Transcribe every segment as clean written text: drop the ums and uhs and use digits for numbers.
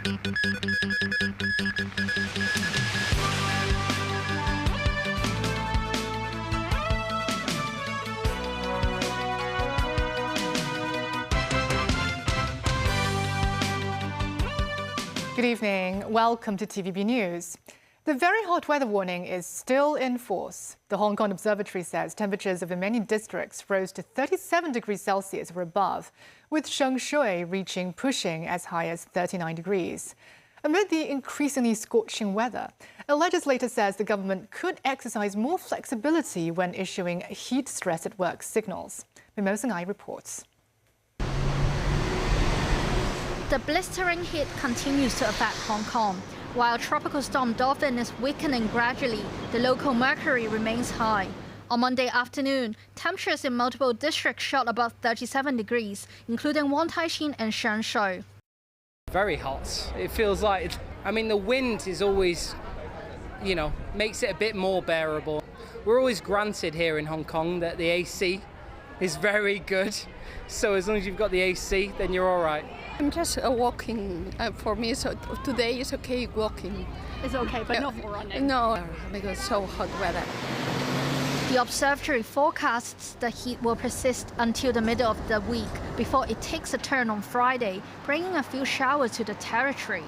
Good evening. Welcome to TVB News. The very hot weather warning is still in force. The Hong Kong Observatory says temperatures over many districts rose to 37 degrees Celsius or above, with Shengshui pushing as high as 39 degrees. Amid the increasingly scorching weather, a legislator says the government could exercise more flexibility when issuing heat stress at work signals. Mimosa Ngai reports. The blistering heat continues to affect Hong Kong. While Tropical Storm Dolphin is weakening gradually, the local mercury remains high. On Monday afternoon, temperatures in multiple districts shot above 37 degrees, including Wong Tai Shin and Shengshui. Very hot. It feels like, the wind is always, makes it a bit more bearable. We're always granted here in Hong Kong that the AC is very good. So as long as you've got the AC, then you're all right. I'm just walking. For me, so today is okay walking. It's okay, but not for running. No, because it's so hot weather. The observatory forecasts the heat will persist until the middle of the week before it takes a turn on Friday, bringing a few showers to the territory.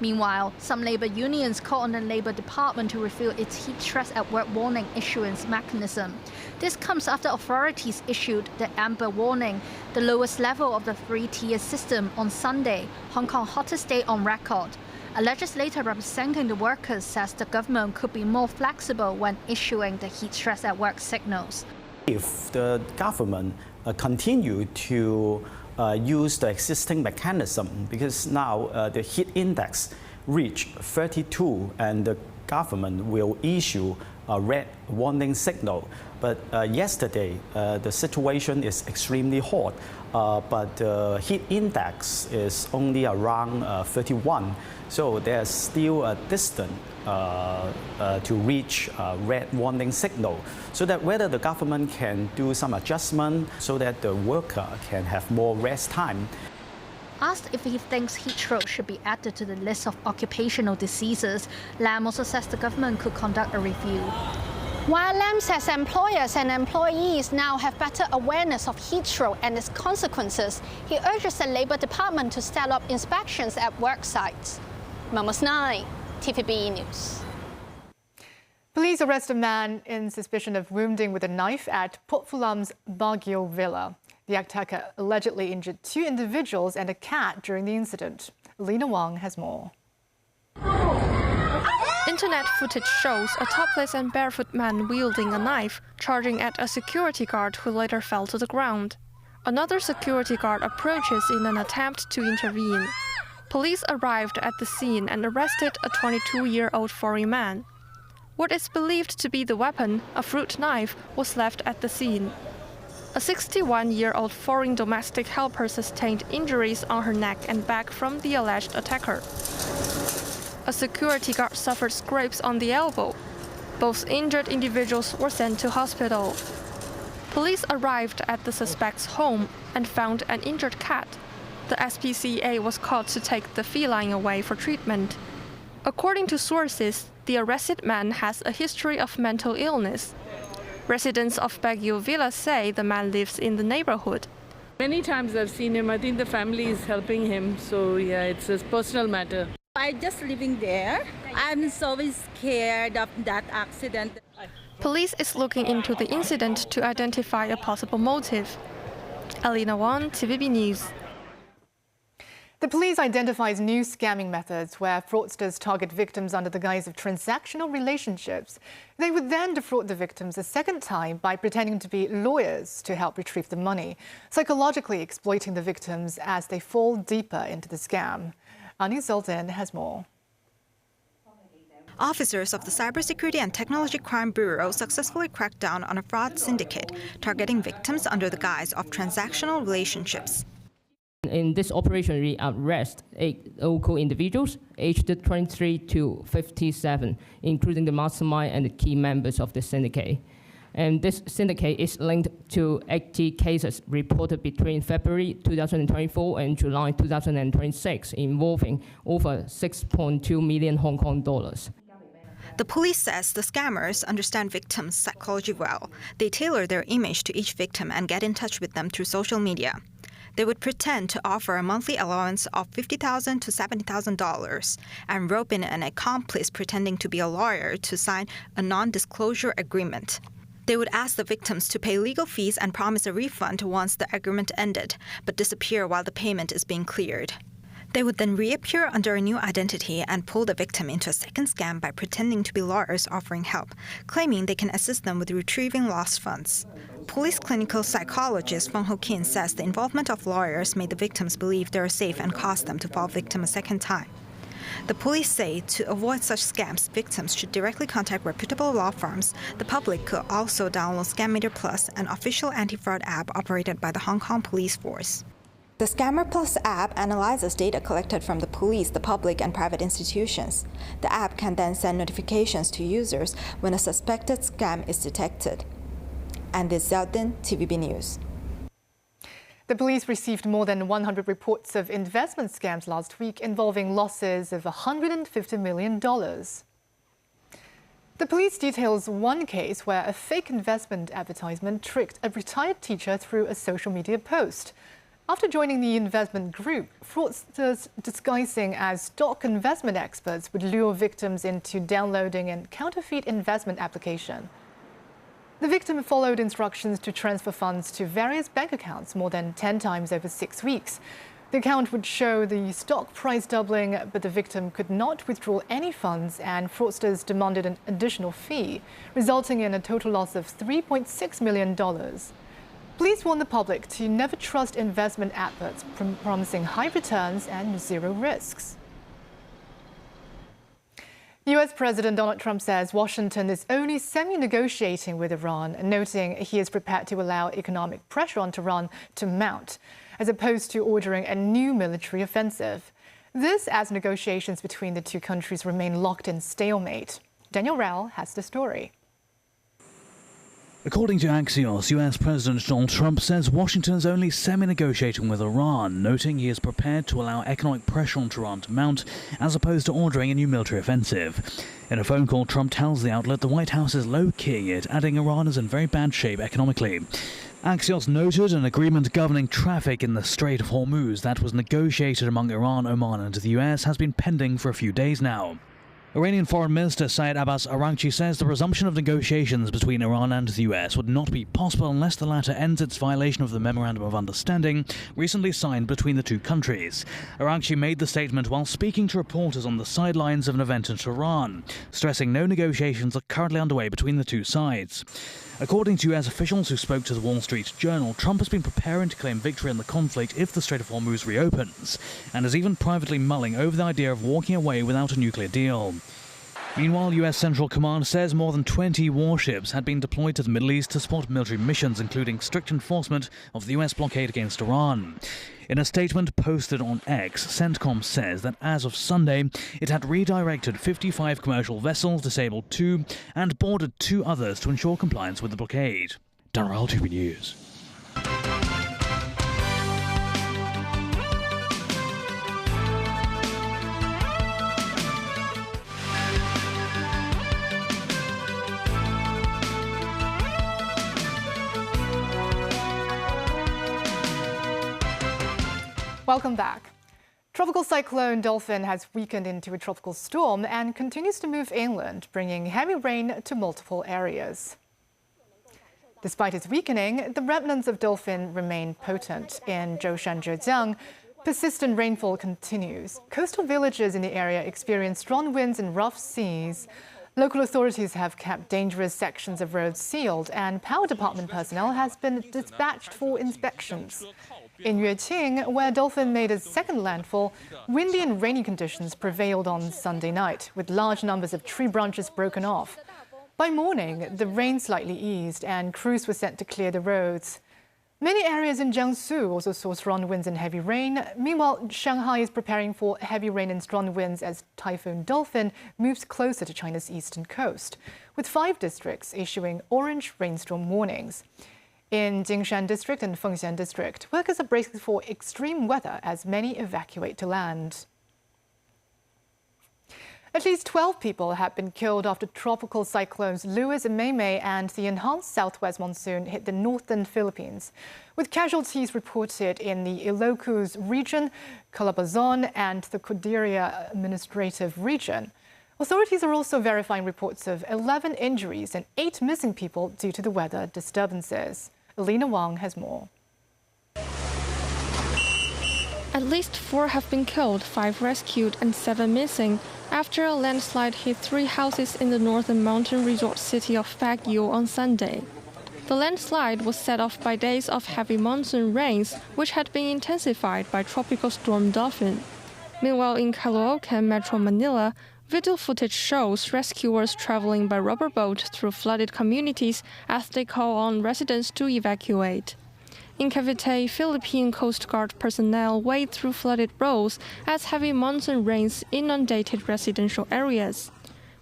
Meanwhile, some labour unions call on the Labour Department to review its heat stress at work warning issuance mechanism. This comes after authorities issued the amber warning, the lowest level of the three-tier system, on Sunday, Hong Kong's hottest day on record. A legislator representing the workers says the government could be more flexible when issuing the heat stress at work signals. If the government continue to use the existing mechanism, because now the heat index reached 32 and the government will issue a red warning signal. But yesterday the situation is extremely hot, but the heat index is only around 31. So there's still a distance to reach a red warning signal, so that whether the government can do some adjustment so that the worker can have more rest time. Asked if he thinks heat stroke should be added to the list of occupational diseases, Lam also says the government could conduct a review. While Lam says employers and employees now have better awareness of heat stroke and its consequences, he urges the Labour Department to step up inspections at work sites. Mimosa Ngai, TVB News. Police arrest a man in suspicion of wounding with a knife at Pok Fu Lam's Baguio villa. The attacker allegedly injured 2 individuals and a cat during the incident. Lena Wang has more. Internet footage shows a topless and barefoot man wielding a knife, charging at a security guard who later fell to the ground. Another security guard approaches in an attempt to intervene. Police arrived at the scene and arrested a 22-year-old foreign man. What is believed to be the weapon, a fruit knife, was left at the scene. A 61-year-old foreign domestic helper sustained injuries on her neck and back from the alleged attacker. A security guard suffered scrapes on the elbow. Both injured individuals were sent to hospital. Police arrived at the suspect's home and found an injured cat. The SPCA was called to take the feline away for treatment. According to sources, the arrested man has a history of mental illness. Residents of Baguio Villa say the man lives in the neighborhood. Many times I've seen him. I think the family is helping him. So yeah, it's a personal matter. I'm just living there. I'm so scared of that accident. Police is looking into the incident to identify a possible motive. Alina Wang, TVB News. The police identifies new scamming methods where fraudsters target victims under the guise of transactional relationships. They would then defraud the victims a second time by pretending to be lawyers to help retrieve the money, psychologically exploiting the victims as they fall deeper into the scam. Ani Sultan has more. Officers of the Cybersecurity and Technology Crime Bureau successfully cracked down on a fraud syndicate targeting victims under the guise of transactional relationships. In this operation, we arrest 8 local individuals aged 23 to 57, including the mastermind and the key members of the syndicate. And this syndicate is linked to 80 cases reported between February 2024 and July 2026, involving over 6.2 million Hong Kong dollars. The police says the scammers understand victims' psychology well. They tailor their image to each victim and get in touch with them through social media. They would pretend to offer a monthly allowance of $50,000 to $70,000 and rope in an accomplice pretending to be a lawyer to sign a non-disclosure agreement. They would ask the victims to pay legal fees and promise a refund once the agreement ended, but disappear while the payment is being cleared. They would then reappear under a new identity and pull the victim into a second scam by pretending to be lawyers offering help, claiming they can assist them with retrieving lost funds. Police clinical psychologist Feng Ho Kin says the involvement of lawyers made the victims believe they are safe and caused them to fall victim a second time. The police say to avoid such scams, victims should directly contact reputable law firms. The public could also download Scammeter Plus, an official anti-fraud app operated by the Hong Kong Police Force. The Scammer Plus app analyzes data collected from the police, the public, and private institutions. The app can then send notifications to users when a suspected scam is detected. And this is Xiao Din, TVB News. The police received more than 100 reports of investment scams last week involving losses of $150 million. The police details one case where a fake investment advertisement tricked a retired teacher through a social media post. After joining the investment group, fraudsters disguising as stock investment experts would lure victims into downloading a counterfeit investment application. The victim followed instructions to transfer funds to various bank accounts more than 10 times over 6 weeks. The account would show the stock price doubling, but the victim could not withdraw any funds, and fraudsters demanded an additional fee, resulting in a total loss of $3.6 million. Police warn the public to never trust investment adverts promising high returns and zero risks. US President Donald Trump says Washington is only semi-negotiating with Iran, noting he is prepared to allow economic pressure on Tehran to mount, as opposed to ordering a new military offensive. This as negotiations between the two countries remain locked in stalemate. Daniel Rao has the story. According to Axios, US President Donald Trump says Washington is only semi-negotiating with Iran, noting he is prepared to allow economic pressure on Tehran to mount, as opposed to ordering a new military offensive. In a phone call, Trump tells the outlet the White House is low-keying it, adding Iran is in very bad shape economically. Axios noted an agreement governing traffic in the Strait of Hormuz that was negotiated among Iran, Oman and the US has been pending for a few days now. Iranian Foreign Minister Syed Abbas Araghchi says the resumption of negotiations between Iran and the US would not be possible unless the latter ends its violation of the Memorandum of Understanding recently signed between the two countries. Araghchi made the statement while speaking to reporters on the sidelines of an event in Tehran, stressing no negotiations are currently underway between the two sides. According to US officials who spoke to the Wall Street Journal, Trump has been preparing to claim victory in the conflict if the Strait of Hormuz reopens, and is even privately mulling over the idea of walking away without a nuclear deal. Meanwhile, US Central Command says more than 20 warships had been deployed to the Middle East to support military missions, including strict enforcement of the US blockade against Iran. In a statement posted on X, CENTCOM says that as of Sunday, it had redirected 55 commercial vessels, disabled 2, and boarded 2 others to ensure compliance with the blockade. Darrell, TV News. Welcome back. Tropical cyclone Dolphin has weakened into a tropical storm and continues to move inland, bringing heavy rain to multiple areas. Despite its weakening, the remnants of Dolphin remain potent. In Zhoushan, Zhejiang, persistent rainfall continues. Coastal villages in the area experience strong winds and rough seas. Local authorities have kept dangerous sections of roads sealed, and power department personnel has been dispatched for inspections. In Yueqing, where Dolphin made its second landfall, windy and rainy conditions prevailed on Sunday night, with large numbers of tree branches broken off. By morning, the rain slightly eased and crews were sent to clear the roads. Many areas in Jiangsu also saw strong winds and heavy rain. Meanwhile, Shanghai is preparing for heavy rain and strong winds as Typhoon Dolphin moves closer to China's eastern coast, with 5 districts issuing orange rainstorm warnings. In Jingshan District and Fengxian District, workers are bracing for extreme weather as many evacuate to land. At least 12 people have been killed after tropical cyclones Luis and Maymay and the enhanced southwest monsoon hit the northern Philippines, with casualties reported in the Ilocos region, Calabazon and the Cordillera administrative region. Authorities are also verifying reports of 11 injuries and 8 missing people due to the weather disturbances. Alina Wang has more. At least 4 have been killed, 5 rescued and 7 missing after a landslide hit 3 houses in the northern mountain resort city of Baguio on Sunday. The landslide was set off by days of heavy monsoon rains, which had been intensified by tropical storm Dolphin. Meanwhile, in Caloocan, Metro Manila, video footage shows rescuers traveling by rubber boat through flooded communities as they call on residents to evacuate. In Cavite, Philippine Coast Guard personnel wade through flooded roads as heavy monsoon rains inundated residential areas.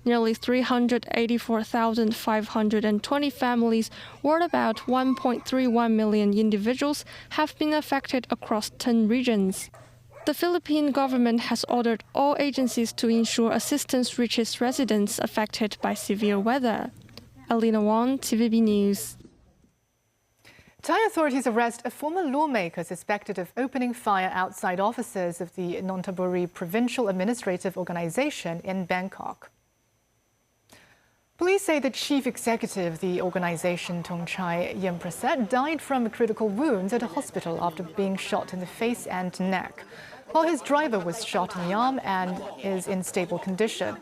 Nearly 384,520 families, or about 1.31 million individuals, have been affected across 10 regions. The Philippine government has ordered all agencies to ensure assistance reaches residents affected by severe weather. Alina Wang, TVB News. Thai authorities arrest a former lawmaker suspected of opening fire outside offices of the Nonthaburi Provincial Administrative Organization in Bangkok. Police say the chief executive of the organization, Thongchai Yemprasert, died from critical wounds at a hospital after being shot in the face and neck, while his driver was shot in the arm and is in stable condition.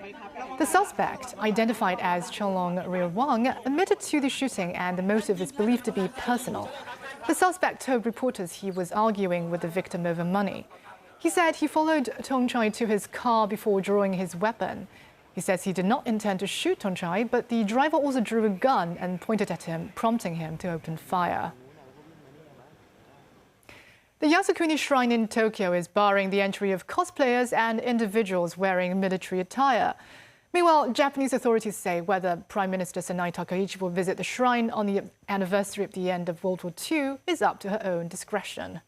The suspect, identified as Cholong Rilwang, admitted to the shooting and the motive is believed to be personal. The suspect told reporters he was arguing with the victim over money. He said he followed Thongchai to his car before drawing his weapon. He says he did not intend to shoot Thongchai, but the driver also drew a gun and pointed at him, prompting him to open fire. The Yasukuni Shrine in Tokyo is barring the entry of cosplayers and individuals wearing military attire. Meanwhile, Japanese authorities say whether Prime Minister Sanai Takaichi will visit the shrine on the anniversary of the end of World War II is up to her own discretion.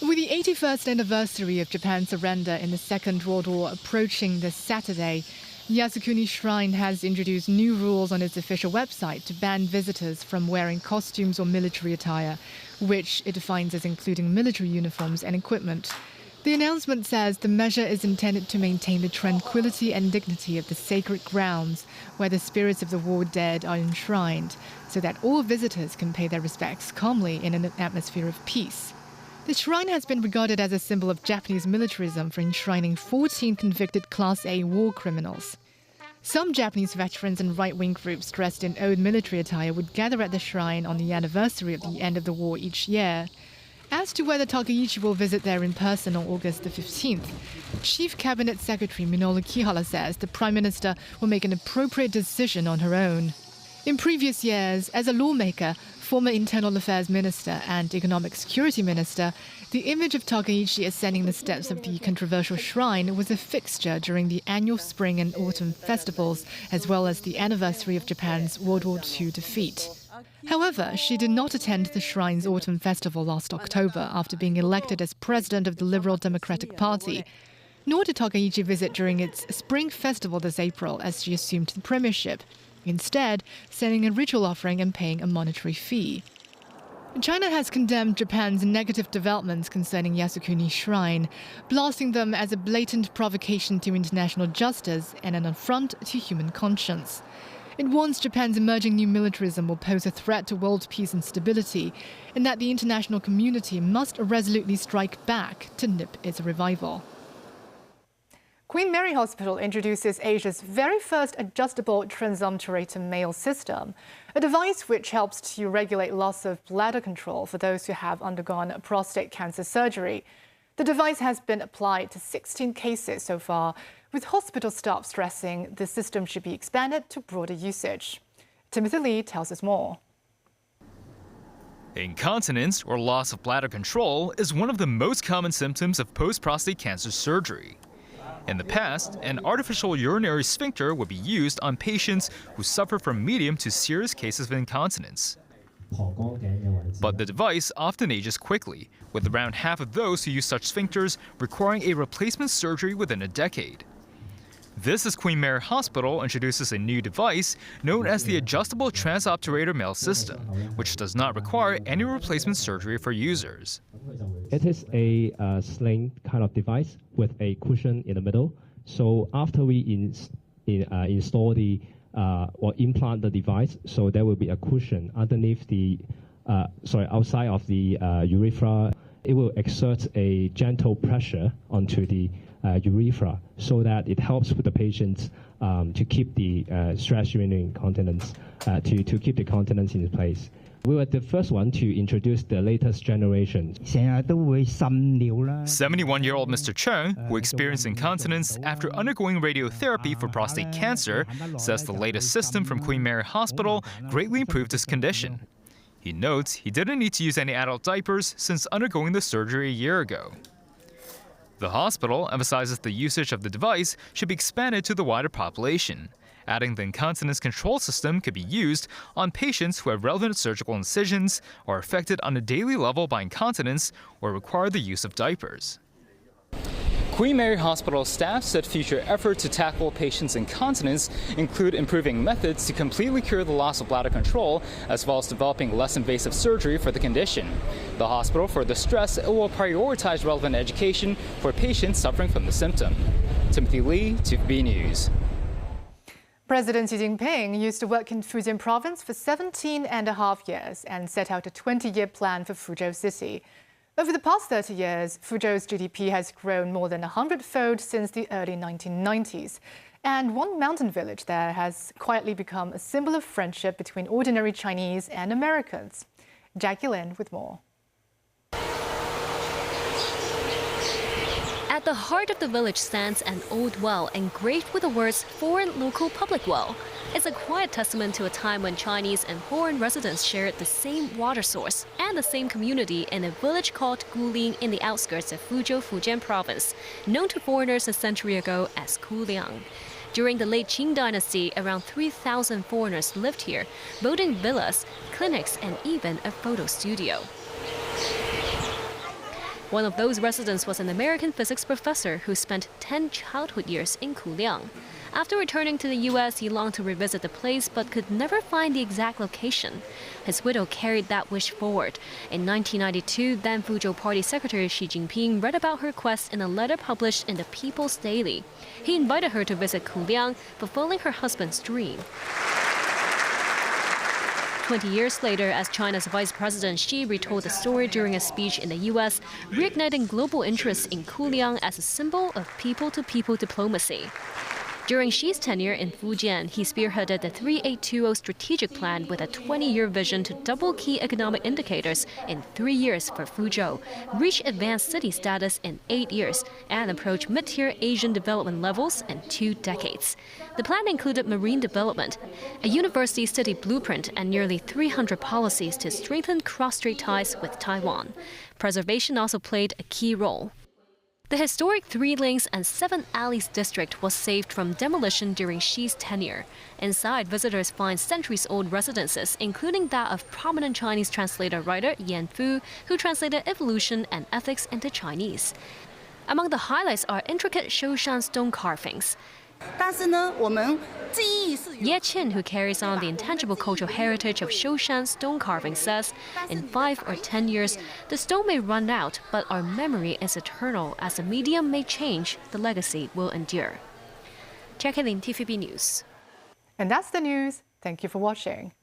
With the 81st anniversary of Japan's surrender in the Second World War approaching this Saturday, Yasukuni Shrine has introduced new rules on its official website to ban visitors from wearing costumes or military attire, which it defines as including military uniforms and equipment. The announcement says the measure is intended to maintain the tranquility and dignity of the sacred grounds where the spirits of the war dead are enshrined, so that all visitors can pay their respects calmly in an atmosphere of peace. The shrine has been regarded as a symbol of Japanese militarism for enshrining 14 convicted Class A war criminals. Some Japanese veterans and right-wing groups dressed in old military attire would gather at the shrine on the anniversary of the end of the war each year. As to whether Takaichi will visit there in person on August the 15th, Chief Cabinet Secretary Minoru Kihara says the Prime Minister will make an appropriate decision on her own. In previous years, as a lawmaker, former Internal Affairs Minister and Economic Security Minister, the image of Takaichi ascending the steps of the controversial shrine was a fixture during the annual spring and autumn festivals, as well as the anniversary of Japan's World War II defeat. However, she did not attend the shrine's autumn festival last October after being elected as president of the Liberal Democratic Party. Nor did Takaichi visit during its spring festival this April as she assumed the premiership, instead sending a ritual offering and paying a monetary fee. China has condemned Japan's negative developments concerning Yasukuni Shrine, blasting them as a blatant provocation to international justice and an affront to human conscience. It warns Japan's emerging new militarism will pose a threat to world peace and stability, and that the international community must resolutely strike back to nip its revival. Queen Mary Hospital introduces Asia's very first adjustable transumpturator male system, a device which helps to regulate loss of bladder control for those who have undergone prostate cancer surgery. The device has been applied to 16 cases so far, with hospital staff stressing the system should be expanded to broader usage. Timothy Lee tells us more. Incontinence, or loss of bladder control, is one of the most common symptoms of post-prostate cancer surgery. In the past, an artificial urinary sphincter would be used on patients who suffer from medium to serious cases of incontinence. But the device often ages quickly, with around half of those who use such sphincters requiring a replacement surgery within a decade. This is Queen Mary Hospital introduces a new device known as the Adjustable Transobturator Male System, which does not require any replacement surgery for users. It is a sling kind of device with a cushion in the middle. So after we install the or implant the device, so there will be a cushion underneath the outside of the urethra. It will exert a gentle pressure onto the urethra so that it helps with the patients to keep the stress urinary incontinence, to keep the continence in place. We were the first one to introduce the latest generation. 71-year-old Mr. Cheng, who experienced incontinence after undergoing radiotherapy for prostate cancer, says the latest system from Queen Mary Hospital greatly improved his condition. He notes he didn't need to use any adult diapers since undergoing the surgery a year ago. The hospital emphasizes the usage of the device should be expanded to the wider population, adding the incontinence control system could be used on patients who have relevant surgical incisions, are affected on a daily level by incontinence, or require the use of diapers. Queen Mary Hospital staff said future efforts to tackle patients' incontinence include improving methods to completely cure the loss of bladder control, as well as developing less invasive surgery for the condition. The hospital further stressed it will prioritize relevant education for patients suffering from the symptom. Timothy Lee, TVB News. President Xi Jinping used to work in Fujian province for 17.5 years and set out a 20-year plan for Fuzhou City. Over the past 30 years, Fuzhou's GDP has grown more than 100-fold since the early 1990s. And one mountain village there has quietly become a symbol of friendship between ordinary Chinese and Americans. Jackie Lin with more. At the heart of the village stands an old well engraved with the words Foreign Local Public Well. It's a quiet testament to a time when Chinese and foreign residents shared the same water source and the same community in a village called Guling in the outskirts of Fuzhou, Fujian province, known to foreigners a century ago as Kuliang. During the late Qing dynasty, around 3,000 foreigners lived here, building villas, clinics, and even a photo studio. One of those residents was an American physics professor who spent 10 childhood years in Kuliang. After returning to the U.S., he longed to revisit the place but could never find the exact location. His widow carried that wish forward. In 1992, then Fuzhou Party Secretary Xi Jinping read about her quest in a letter published in the People's Daily. He invited her to visit Kuliang, fulfilling her husband's dream. 20 years later, as China's Vice President Xi retold the story during a speech in the U.S., reigniting global interest in Kuliang as a symbol of people-to-people diplomacy. During Xi's tenure in Fujian, he spearheaded the 3820 strategic plan with a 20-year vision to double key economic indicators in 3 years for Fuzhou, reach advanced city status in 8 years, and approach mid-tier Asian development levels in 2 decades. The plan included marine development, a university city blueprint, and nearly 300 policies to strengthen cross-strait ties with Taiwan. Preservation also played a key role. The historic 3 lanes and 7 alleys district was saved from demolition during Xi's tenure. Inside, visitors find centuries-old residences, including that of prominent Chinese translator-writer Yan Fu, who translated evolution and ethics into Chinese. Among the highlights are intricate Shoshan stone carvings. Ye Qin, who carries on the intangible cultural heritage of Shoshan stone carving, says, in 5 or 10 years, the stone may run out, but our memory is eternal. As the medium may change, the legacy will endure. Jackie Lin, TVB News. And that's the news. Thank you for watching.